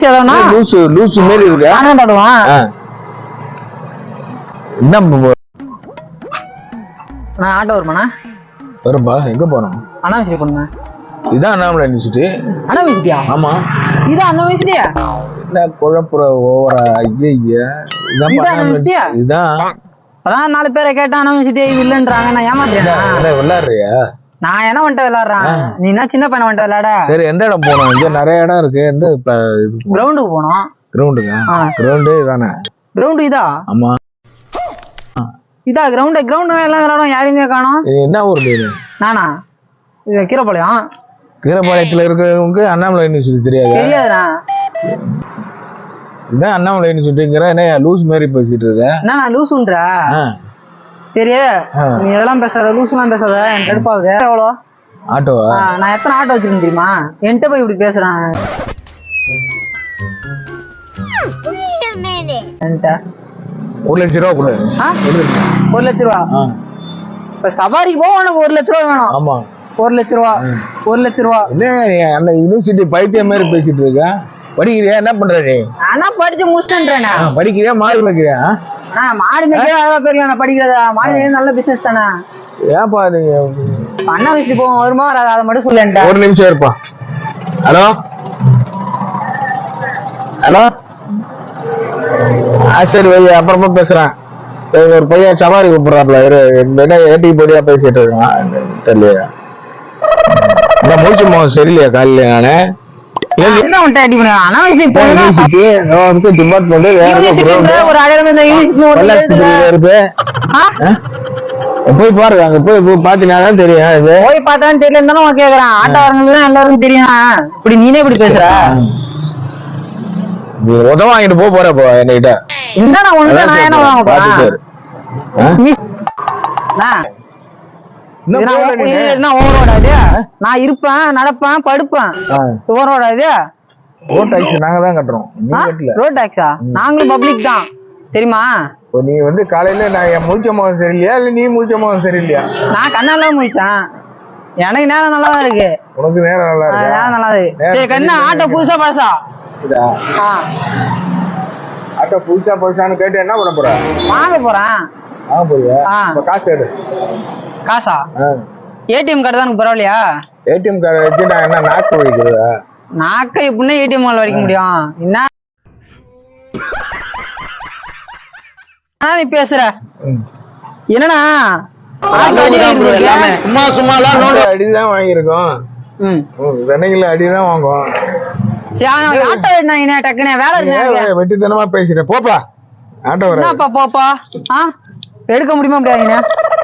லூசு மாதிரி இருக்கா? நான் ஆட்டோ வருமாண்ணா வரும்பா. எங்க போறோம்? அண்ணாமிசிட்டி போணுங்க. இதான் அண்ணாமலை யூனிவர்சிட்டி. அண்ணாமிசிட்டியா? ஆமா. இதான் அண்ணாமிசிட்டியா? என்ன குழப்புற ஓவரா? ஐயா இதான் அண்ணாமிசிட்டியா? இதான். அதான் 4 பேரை கேட்டா அண்ணாமிசிட்டி இது இல்லன்றாங்க. நான் ஏமாத்திட்டேன். விளையாடுறியா? நான் என்ன வந்துட்டு விளையாடுறேன்? நீ என்ன சின்ன பையன் வந்துட்டு விளையாட? சரி, எந்த இடம் போனோம்? இங்க நிறைய இடம் இருக்கு. எந்த கிரவுண்டுக்கு போனோம். கிரவுண்டுங்க? கிரவுண்டு இதானே? கிரவுண்டு இதா? ஆமா. இதா கிரவுண்டு? கிரவுண்டு எல்லாம் விளையாடும், யாரையுமே காணோம். என்ன ஊர் நீ? நானா? இது கீரப்பாளையம். கீரப்பாளையத்துல இருக்கிறவங்க அண்ணாமலை யூனிவர்சிட்டி தெரியாது? தெரியாதுண்ணா. இதான் அண்ணாமலை யூனிவர்சிட்டிங்கிற. என்ன லூஸ் மாதிரி பேசிட்டு இருக்க? என்ன லூசுன்ற? சரி, நீ இதெல்லாம் பேசாத, லூஸ்லாம் பேசாத. எனக்கு கடுப்பாகுது. எவ்வளோ ஆட்டோவா? நான் எத்தனை ஆட்டோ வச்சிருக்கேன் தெரியுமா? என்கிட்ட போய் இப்படி பேசுறேன். 1 லட்ச ரூபா கொடு. 1 லட்ச ரூபா? இப்ப சவாரிக்கு போக உனக்கு 1 லட்ச ரூபா வேணும்? ஆமா. 1 லட்ச ரூபா? 1 லட்ச ரூபா? என்ன யூனிவர்சிட்டி பைத்தியம் மாதிரி பேசிட்டு இருக்க? படிக்கிறியா? என்ன பண்ற நீ? ஆனா படிச்சு முடிச்சிட்டேன். படிக்கிறியா? மாடு வைக்கிறியா? மாடு மேய்க்கிற நான் படிக்கிறதா? மாடு மேய்க்கிறது நல்ல பிசினஸ் தானே. ஏன்பா நீங்க அண்ணாமிசிட்டி போவோம், வருமா வராது? அதை மட்டும் சொல்லேன்டா. 1 நிமிஷம் இருப்பா. Hello hello. சரி வை, அப்புறமா பேசுறேன். ஒரு பையன் சவாரி கூப்பிடுறாப்ல. என்ன ஏடி போடியா பேசிட்டு இருக்கான் தெரியலையா? மூச்சு மோகம் சரியில்லையா? காலையில நானு போய் பாருங்க. அங்க போய் பாத்தீங்கன்னா தெரியும். இது போய் பார்த்தாலும் தெரியல கேக்குறேன். ஆட்டோக்காரங்களுக்கு எல்லாருக்கும் தெரியும். இப்படி நீனே இப்படி பேசுற? நீ உதவ வாங்கிட்டு போறப்போ என்கிட்ட. என்னடா ஒண்ணு நான் என்ன வாங்க போறேன்? நான் இருப்பேன், நடப்பேன், படுப்பேன். ரோட் டாக்ஸ் நாங்க தான் கட்டுறோம். ரோட் டாக்ஸா? நாங்களும் பப்ளிக் தான், தெரியுமா? நீ வந்து காலையில நான் என் மூச்ச முகம் சரியில்லையா இல்ல நீ மூச்ச முகம் சரியில்லையா? நான் கண்ணெல்லாம் முடிச்சேன். எனக்கு நேரம் நல்லா தான் இருக்கு. உனக்கு நேரம் நல்லா இருக்கு? நேரம் நல்லா இருக்கு. சரி கண்ணா, ஆட்டோ புதுசா பழசா? ஆட்டோ புதுசா பழசான்னு கேட்டு என்ன பண்ண போற? வாங்க போறேன். வாங்க போறியா? காசு எடு. காசா? ஏடிஎம் கார்டு தான் பரவாயில்லையா? ஏடிஎம் கார்டு வச்சு நான் என்ன நாக்கு வலிக்கிறதா? நாக்க எப்படின்னா ஏடிஎம் கார்டு வலிக்க முடியும்? என்ன நீ பேசுற? என்னன்னா சும்மா சும்மா அடிதான் வாங்கியிருக்கோம். அடிதான் வாங்குவோம். வெட்டித்தனமா பேசிட்டேன். போப்பா ஆட்டோ போப்பா. எடுக்க முடியுமா முடியாது?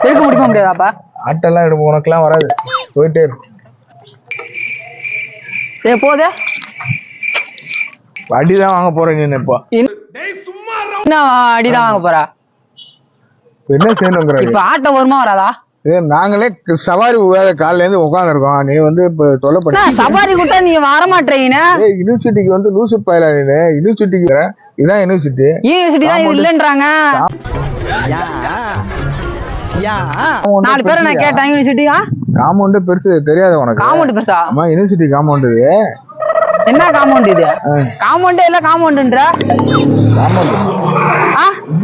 எடுக்க முடியுமா முடியாதாப்பா? ஆட்டெல்லாம் எடுப்போம், உனக்கெல்லாம் வராது. போயிட்டே இருக்கும். போதே அடிதான் வாங்க போறீங்க. இப்போ என்ன அடிதான் வாங்க போறா? என்ன செய்யணுங்கிற? இப்ப ஆட்டோ வருமா வராதா? நாங்களே சவாரி காலையில இருந்து உட்கார்ந்து இருக்கோம். நீ வந்து இப்ப தொலை பண்ணி சவாரி கூட்ட நீ வர மாட்டீங்க. யூனிவர்சிட்டிக்கு வந்து லூசு பயில யூனிவர்சிட்டிக்கு இதான் யூனிவர்சிட்டி. யூனிவர்சிட்டி தான் இல்லன்றாங்க. 4 பேரை நான் கேட்டேன். யூனிவர்சிட்டி காம்பவுண்ட் பெருசு தெரியாது உனக்கு? காம்பவுண்ட் பெருசா? ஆமா, யூனிவர்சிட்டி காம்பவுண்ட். இது என்ன காம்பவுண்ட்? இது காம்பவுண்ட் இல்ல காம்பவுண்ட்ன்ற காம்பவுண்ட்.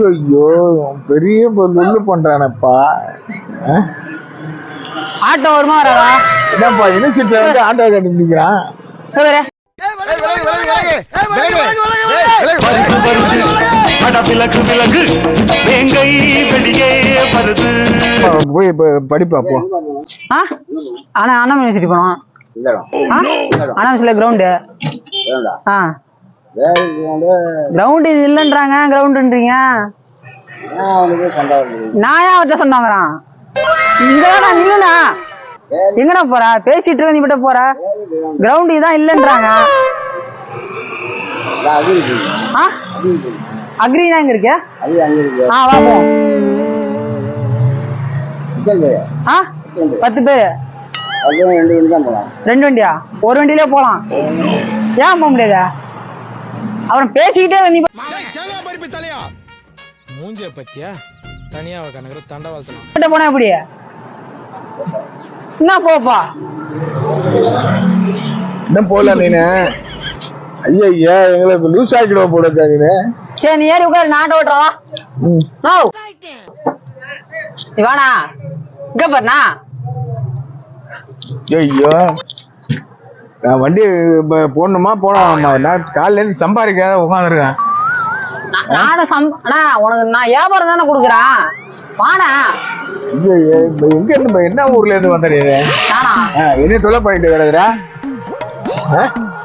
ஐயோ பெரிய நெல்லு பண்றானப்பா. ஆட்டோ வருமா வராதா? என்னப்பா யூனிவர்சிட்டில வந்து ஆட்டோ கட்டி நிக்கிறான். போய் படிப்பா போ. ஆனா அண்ணா யூனிவர்சிட்டி போனோம். அண்ணா கிரவுண்டு கிரவுண்ட் இது இல்லன்றாங்க. கிரவுண்ட்ன்றீங்க. நான் ஏன் அவர்கிட்ட சொன்னாங்கிறான்? இங்கதான் இல்லண்ணா. எங்கடா போற? பேசிட்டு இருக்க, நீ விட்ட போற. கிரவுண்ட் இதான் இல்லன்றாங்க. அக்ரினா எங்க இருக்கு? வாப்போம். 10 பேரு 2 வண்டியா? ஒரு வண்டியிலே போலாம். ஏன் போக முடியாது? அப்புறம் பேசிக்கிட்டே வந்து மூஞ்ச பத்தியா தனியா கணக்கு தண்டவாளத்துல போனா எப்படி? என்ன போப்பா? என்ன போல நீனு? ஐயா எங்களுக்கு லூஸ் ஆக்கிடுவோம் போல இருக்கா நீ. சரி நீ ஏறி உட்காரு, நான் ஆட்டோ ஓட்டுறவா. நோ நீ வாடா, இங்க பாருண்ணா. ஐயோ நான் வண்டி போடணுமா போடாமா? நான் காலையில இருந்து சம்பாதிக்காத உட்காந்துருக்கேன். நானும் அண்ணா உனக்கு நான் வியாபாரம் தானே கொடுக்குறேன், வாடா. ஐயோ எங்க இருந்து என்ன ஊர்ல இருந்து வந்த நீ? நானா என்ன தொலை பண்ணிட்டு கிடக்குறா?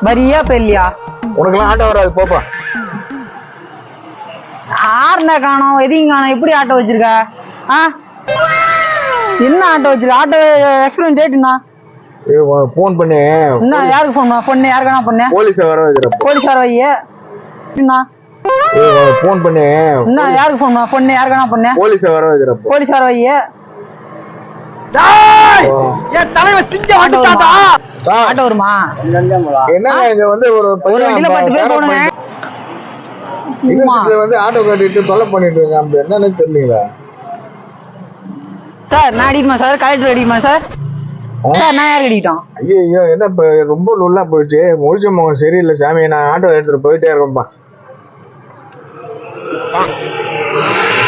வரியா பெல்லியா? உனக்கெல்லாம் ஆட்டோ வராது போப்பா. ஆறுனா காணோம், எதையும் காணோம், எப்படி ஆட்டோ வச்சிருக்க? என்ன ஆட்டோ வச்சிருக்க? Auto explain டேட்டுண்ணா. போன் பண்ணி என்ன யாருக்கு ஃபோன் பண்ணு? யாருக்கு வேணா பண்ணு. போலீஸ வர வைக்கிறப்ப. போலீஸ் வர வையே. போன் பண்ணி என்ன யாருக்கு ஃபோன் பண்ணு? யாருக்கு வேணா பண்ணு. போலீஸ வர வைக்கிறப்ப. போலீஸ் வர வையே. என் தலைவர் சிங்கம் வந்துட்டாடா. ஆட்டோ வருமா? என்னங்க இங்க வந்து ஒரு வண்டியில 10 பேர் போடுங்க. வந்து ஆட்டோ கட்டிட்டு தொலை பண்ணிட்டு இருக்கான், என்னன்னு தெரியலீங்களா? சார் நான் அடிக்குமா சார்? கலெக்டர் அடிக்குமா சார்? சார் நான் யாருக்கு அடிக்கிட்டோம்? ஐயோ என்ன இப்ப ரொம்ப நுல்லா போயிடுச்சு. முழிச்ச முகம் சரியில்லை சாமி. நான் ஆட்டோ எடுத்துட்டு போயிட்டே இருக்கேன்பா.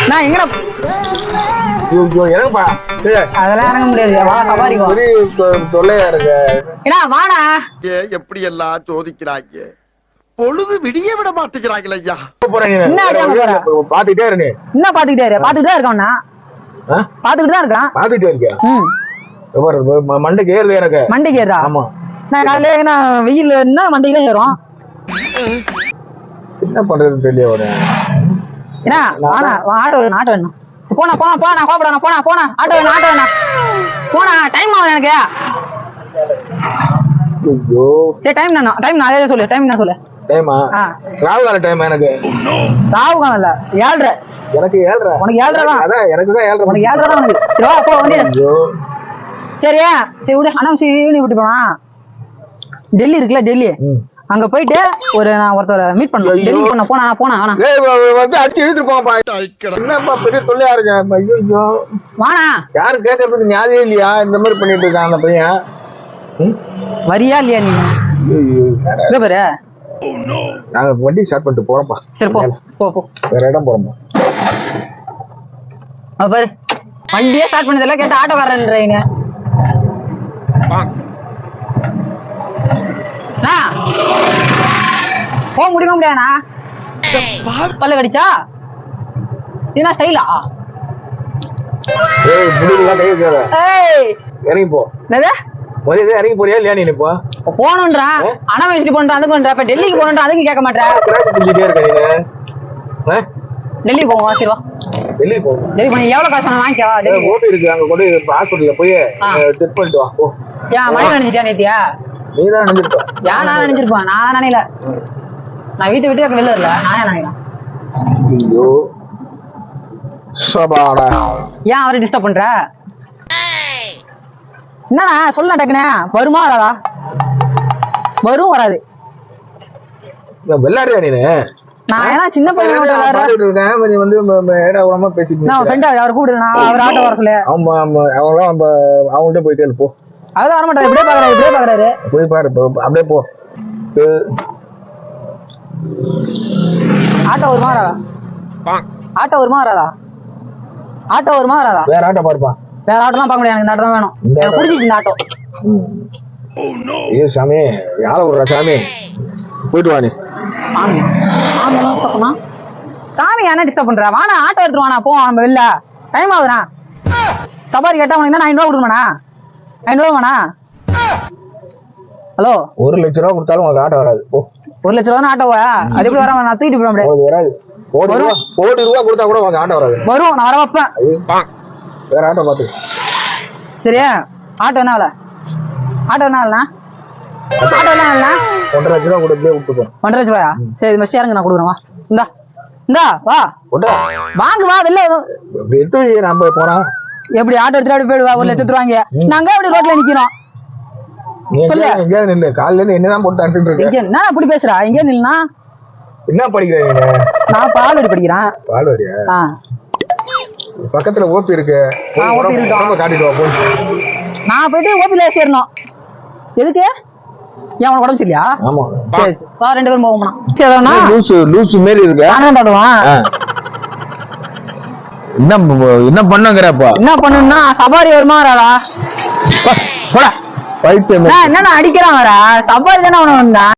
நான் எங்கடா? இறங்குப்பா. அதெல்லாம் இறங்க முடியாது, வா சவாரிக்கு பெரிய தொல்லையா இருக்கு. ஏடா வாடா. எப்படி எல்லாம் சோதிக்கிறாங்க, பொழுது விடிய விட மாட்டேங்கிறாங்களே ஐயா. என்ன அடியாம போற? பாத்துக்கிட்டே இரு. நீ என்ன பாத்துக்கிட்டே இரு? பாத்துக்கிட்டு தான் இருக்கான். பாத்துக்கிட்டு தான் இருக்கான். பாத்துக்கிட்டே இருக்கியா? மண்டைக்கு ஏறுது எனக்கு. மண்டைக்கு ஏறுதா? ஆமா. நான் காலையில வெயில் என்ன மண்டைக்கு தான் ஏறும். என்ன பண்றதுன்னு தெரியல. என்ன வாடா, ஆட்டோ வேணும். போனா போனா போனா கோபப்படா, போனா போனா ஆட்டோ வேணும் போனா. டைம் ஆகுது எனக்கு. ஐயோ சரி டைம் அதே சொல்லு. டைம் என்ன சொல்லு? டைமா? ராவு கால டைம் எனக்கு. ராவு காலம் இல்ல, 7:30. எனக்கு 7:30. உனக்கு 7:30 தான். அதான் எனக்கு தான் 7:30. உனக்கு 7:30 தான் உனக்கு. சரி வா போ வண்டி. சரியா சரி விடு. அனாமசி விட்டு போனா டெல்லி இருக்குல்ல, டெல்லி அங்க போயிட்டு நான் ஒருத்தரை மீட் பண்ணணும். டெல்லி போனா போனா வந்து அடிச்சு இழுத்துட்டு போங்கப்பா. என்னப்பா பெரிய தொல்லையா இருக்கு. ஐயோ வாணா. யாரும் கேட்கறதுக்கு ஞாபகம் இல்லையா? இந்த மாதிரி பண்ணிட்டு இருக்கான் அந்த பையன். வரியா இல்லையா நீ? பாரு நாங்க வண்டி ஸ்டார்ட் பண்ணிட்டு போறோம்ப்பா. சரி போ வேற இடம் போறோம்ப்பா. பாரு வண்டியே ஸ்டார்ட் பண்ணதெல்லாம் கேட்ட ஆட்டோக்காரன்றீங்க. போக முடியுமா முடியாண்ணா? பல்ல கடிச்சா இதுனா ஸ்டைலா? இறங்கி போ. இறங்கி போறியா இல்லையா? நீ இப்போ போகணுன்றான், அனாம வச்சுட்டு போன்றா, அதுக்கு பண்ற. இப்ப டெல்லிக்கு போகணுன்றா, அதுக்கு கேட்க மாட்டேன். டெல்லி போவோம். சரி வா டெல்லி போவோம். டெல்லி போன எவ்வளவு காசு வாங்கிக்கவா? டெல்லி ஓட்டு இருக்கு, அங்க கொண்டு ஹாஸ்பிட்டல்ல போய் செக் பண்ணிட்டு வா. ஏன் மழை நினைச்சிட்டியா நேத்தியா? நீதான் நினைச்சிருப்ப. ஏன் நான் நினைச்சிருப்பேன்? நான் நினைல. நான் வீட்டை விட்டு வெளில வரல. நான் ஏன் நினைக்கிறேன்? ஐயோ சபாடா. ஏன் அவரை டிஸ்டர்ப் பண்ற? என்னண்ணா சொல்ல டக்குனே. வருமா வராதா? வரும் வராது. வெள்ளாடுறியா நீ? நான் ஏன்னா சின்ன பையன் நீ வந்து ஏடா உடம்பா பேசிட்டு நான் ஃப்ரெண்ட் அவர் கூப்பிடு. நான் அவர் ஆட்டோ வர சொல்லு. அவங்களாம் அவங்கள்ட்ட போயிட்டே போ. அதான் வர மாட்டாரு. இப்படியே பாக்குறாரு. போய் பாரு, அப்படியே போ. ஆட்டோ வருமா வராதா? ஆட்டோ வருமா வராதா? ஆட்டோ வருமா வராதா? வேற ஆட்டோ பாருப்பா. வேற ஆட்டோலாம் பார்க்க முடியாது. இந்த ஆட்டோ தான் வேணும். எனக்கு பிடிச்சிச்சு இந்த ஆட்டோ. ஏ சாமி, யார விடுறா சாமி? போயிட்டு வா நீ. சாமி என்ன டிஸ்டர்ப் பண்ற? வாணா ஆட்டோ எடுத்துட்டு வாணா. போ நம்ம வெளில. டைம் ஆகுதுண்ணா. சவாரி கேட்டா உனக்கு என்ன 900 கொடுக்கணுமாண்ணா? 900 வேணா? ஹலோ 1 லட்சம் ரூபா கொடுத்தாலும் உனக்கு ஆட்டோ வராது. போ. 1 லட்சம் ரூபா ஆட்டோவா? அது எப்படி வர? நான் தூக்கிட்டு போட முடியாது. வராது. கோடி ரூபா கொடுத்தா கூட உனக்கு ஆட்டோ வராது. வரும், நான் வர வைப்பேன். வேற ஆட்டோ பாத்து. சரியா? ஆட்டோ என்ன வேலை? ஆட்டோ என்ன வேலைண்ணா? ஆட்டோ என்ன வேலைண்ணா? 1.5 லட்சம் ரூபா கொடுத்து விட்டு போ. 1.5 லட்சம் ரூபாயா? சரி மஸ்ட் இறங்க, நான் கொடுக்குறேன். வா இந்தா வா வாங்க வா வெளில. எடுத்து நம்ம போறோம். எப்படி ஆட்டோ எடுத்துட்டு அப்படி போயிடுவா? 1 லட்சத்து ரூபாங்க. நாங்க அப்படி ரோட்ல நிக்கிறோம். சொல்லு எங்கேயாவது நில்லு. காலையில இருந்து என்னதான் போட்டு அடிச்சுட்டு இருக்க? என்ன அப்படி பேசுறா? எங்க நில்லுனா? என்ன படிக்கிறீங்க? நான் பால்வாடி படிக்கிறேன். பால்வாடியா? பக்கத்துல ஓபி இருக்கு. ஓபி இருக்கு. காட்டிட்டு வா போ. நான் போயிட்டு ஓபில சேரணும். எதுக்கு? ஏன் உனக்கு உடம்பு சரியா ஆமா சரி சரி வா 2 பேரும் போவோம்னா சரிண்ணா லூசு மாரி இருக்க. நானும் தாடுவான் என்ன பண்ணுங்கிறப்பா? என்ன பண்ணணும்னா சபாரி வருமா வராதா? போடா பைத்தியம். என்னடா அடிக்கிறான் வர சபாரி தானே அவன வந்தா